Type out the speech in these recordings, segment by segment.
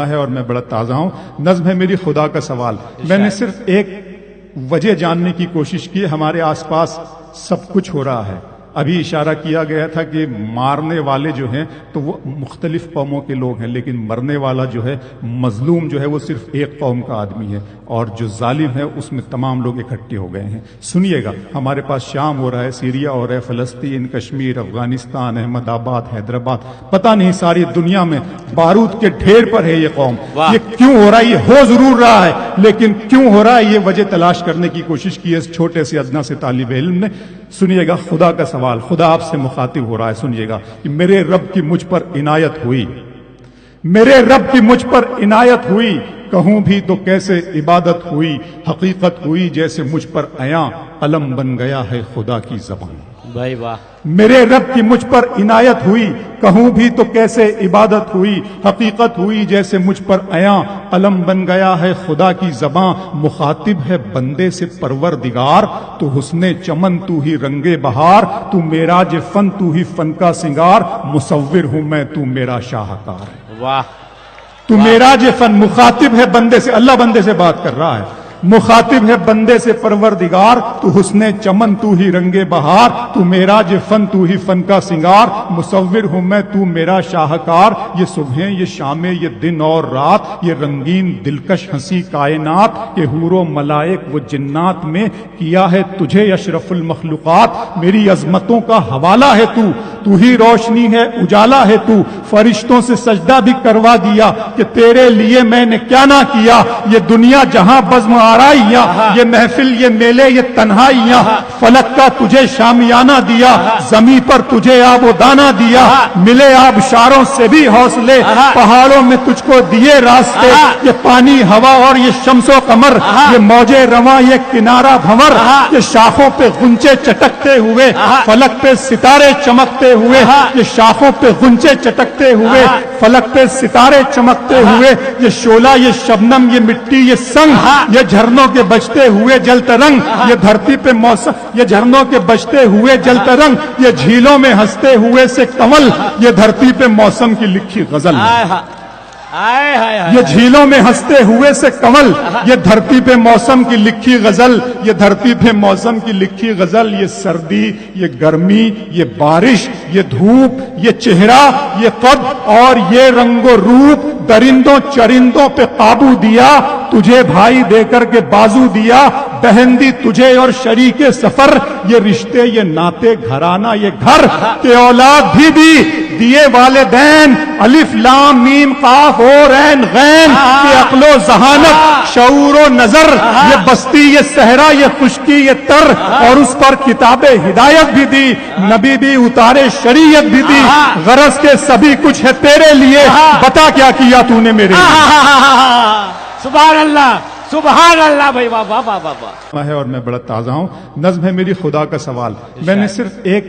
ہے اور میں بڑا تازہ ہوں. نظم ہے میری خدا کا سوال. میں نے صرف ایک وجہ جاننے کی کوشش کی. ہمارے آس پاس سب کچھ ہو رہا ہے. ابھی اشارہ کیا گیا تھا کہ مارنے والے جو ہیں تو وہ مختلف قوموں کے لوگ ہیں، لیکن مرنے والا جو ہے، مظلوم جو ہے، وہ صرف ایک قوم کا آدمی ہے، اور جو ظالم ہے اس میں تمام لوگ اکٹھے ہو گئے ہیں. سنیے گا، ہمارے پاس شام ہو رہا ہے، سیریا ہو رہا ہے، فلسطین، کشمیر، افغانستان، احمد آباد، حیدرآباد، پتہ نہیں ساری دنیا میں بارود کے ڈھیر پر ہے یہ قوم. یہ کیوں ہو رہا ہے؟ یہ ہو ضرور رہا ہے، لیکن کیوں ہو رہا ہے یہ وجہ تلاش کرنے کی کوشش کی ہے اس چھوٹے سے ادنا سے طالب علم نے. سنیے گا خدا کا سوال. خدا آپ سے مخاطب ہو رہا ہے. سنیے گا کہ میرے رب کی مجھ پر عنایت ہوئی، میرے رب کی مجھ پر عنایت ہوئی، کہوں بھی تو کیسے عبادت ہوئی، حقیقت ہوئی جیسے مجھ پر عیاں، علم بن گیا ہے خدا کی زبان. بھائی واہ. میرے رب کی مجھ پر عنایت ہوئی، کہوں بھی تو کیسے عبادت ہوئی، حقیقت ہوئی جیسے مجھ پر عیاں، علم بن گیا ہے خدا کی زباں. مخاطب ہے بندے سے پروردگار، تو حسن چمن تو ہی رنگ بہار، تو معراج فن تو ہی فن کا سنگار، مصور ہوں میں تو میرا شاہکار. واہ. تو معراج فن. مخاطب ہے بندے سے، اللہ بندے سے بات کر رہا ہے. مخاطب ہے بندے سے پروردگار، تو حسن چمن تو ہی رنگ بہار، تو معراج فن تو ہی فن کا سنگار، مصور ہوں میں تو میرا شاہکار. یہ صبحیں، یہ شامیں، یہ دن اور رات، یہ رنگین دلکش ہنسی کائنات، یہ حور و ملائک و جنات میں کیا ہے تجھے اشرف المخلوقات. میری عظمتوں کا حوالہ ہے تو ہی روشنی ہے، اجالا ہے تو. فرشتوں سے سجدہ بھی کروا دیا کہ تیرے لیے میں نے کیا نہ کیا. یہ دنیا جہاں بزم آرائیاں، یہ محفل، یہ میلے، یہ تنہائیاں، فلک کا تجھے شامیانہ دیا، زمین پر تجھے آب و دانہ دیا. ملے آبشاروں سے بھی حوصلے، پہاڑوں میں تجھ کو دیے راستے. یہ پانی، ہوا اور یہ شمس و قمر، یہ موجے رواں، یہ کنارہ بھنور، یہ شاخوں پہ غنچے چٹکتے ہوئے، فلک پہ ستارے چمکتے ہوئے. یہ شاخوں پہ غنچے چٹکتے ہوئے، فلک پہ ستارے چمکتے ہوئے. یہ شعلہ، یہ شبنم، یہ مٹی، یہ سنگ، یہ جھرنوں کے بجتے ہوئے جل ترنگ. یہ دھرتی پہ موسم، یہ جھرنوں کے بجتے ہوئے جل ترنگ. یہ جھیلوں میں ہنستے ہوئے سے کمل، یہ دھرتی پہ موسم کی لکھی غزل. یہ جھیلوں میں ہنستے ہوئے سے کمل، یہ دھرتی پہ موسم کی لکھی غزل. یہ دھرتی پہ موسم کی لکھی غزل. یہ سردی، یہ گرمی، یہ بارش، یہ دھوپ، یہ چہرہ، یہ قد اور یہ رنگ و روپ. درندوں چرندوں پہ قابو دیا، تجھے بھائی دے کر کے بازو دیا. بہن دی تجھے اور شریک سفر، یہ رشتے، یہ ناتے، گھرانہ، یہ گھر. کہ اولاد بھی دیے والدین، الف لام میم قاف اور عین غین. کہ عقل و ذہانت، شعور و نظر، یہ بستی، یہ صحرا، یہ خشکی، یہ تر. اور اس پر کتاب ہدایت بھی دی، نبی بھی اتارے، شریعت بھی دی. غرض کے سبھی کچھ ہے تیرے لیے، بتا کیا کیا تو نے میرے لیے. سبحان اللہ، سبحان اللہ. بھائی واہ واہ واہ واہ. ہے اور میں بڑا تازہ ہوں. نظم ہے میری خدا کا سوال. میں نے صرف ایک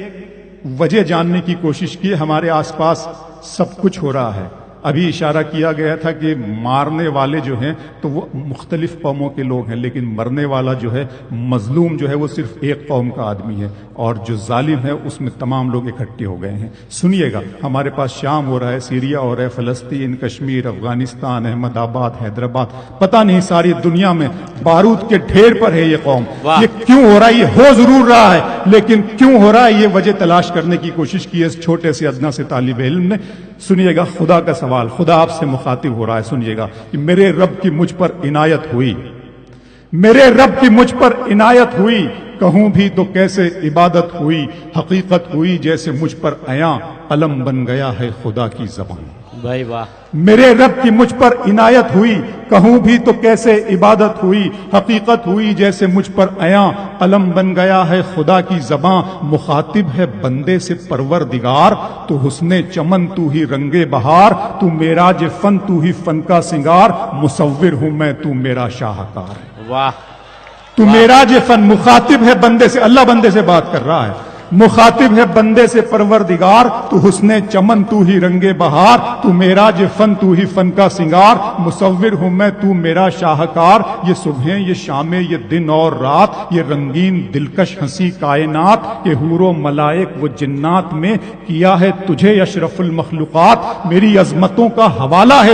وجہ جاننے کی کوشش کی. ہمارے آس پاس سب کچھ ہو رہا ہے. ابھی اشارہ کیا گیا تھا کہ مارنے والے جو ہیں تو وہ مختلف قوموں کے لوگ ہیں، لیکن مرنے والا جو ہے، مظلوم جو ہے، وہ صرف ایک قوم کا آدمی ہے، اور جو ظالم ہے اس میں تمام لوگ اکٹھے ہو گئے ہیں. سنیے گا، ہمارے پاس شام ہو رہا ہے، سیریا ہو رہا ہے، فلسطین، کشمیر، افغانستان، احمد آباد، حیدرآباد، پتہ نہیں ساری دنیا میں بارود کے ڈھیر پر ہے یہ قوم. یہ کیوں ہو رہا ہے؟ یہ ہو ضرور رہا ہے، لیکن کیوں ہو رہا ہے یہ وجہ تلاش کرنے کی کوشش کی ہے اس چھوٹے سے ادنا سے طالب علم نے. سنیے گا خدا کا سوال. خدا آپ سے مخاطب ہو رہا ہے. سنیے گا کہ میرے رب کی مجھ پر عنایت ہوئی، میرے رب کی مجھ پر عنایت ہوئی، کہوں بھی تو کیسے عبادت ہوئی، حقیقت ہوئی جیسے مجھ پر عیاں، علم بن گیا ہے خدا کی زبان. بھائی واہ. میرے رب کی مجھ پر عنایت ہوئی، کہوں بھی تو کیسے عبادت ہوئی، حقیقت ہوئی جیسے مجھ پر عیاں، علم بن گیا ہے خدا کی زباں. مخاطب ہے بندے سے پروردگار، تو حسن چمن تو ہی رنگ بہار، تو معراج فن تو ہی فن کا سنگار، مصور ہوں میں تو میرا شاہکار. واہ. تو معراج فن. مخاطب ہے بندے سے، اللہ بندے سے بات کر رہا ہے. مخاطب ہے بندے سے پروردگار، تو حسن چمن تو ہی رنگ بہار، تو معراج فن تو ہی فن کا سنگار، مصور ہوں میں تو میرا شاہکار. یہ صبحیں، یہ شامیں، یہ دن اور رات، یہ رنگین دلکش ہنسی کائنات، یہ حور و ملائک و جنات میں کیا ہے تجھے اشرف المخلوقات. میری عظمتوں کا حوالہ ہے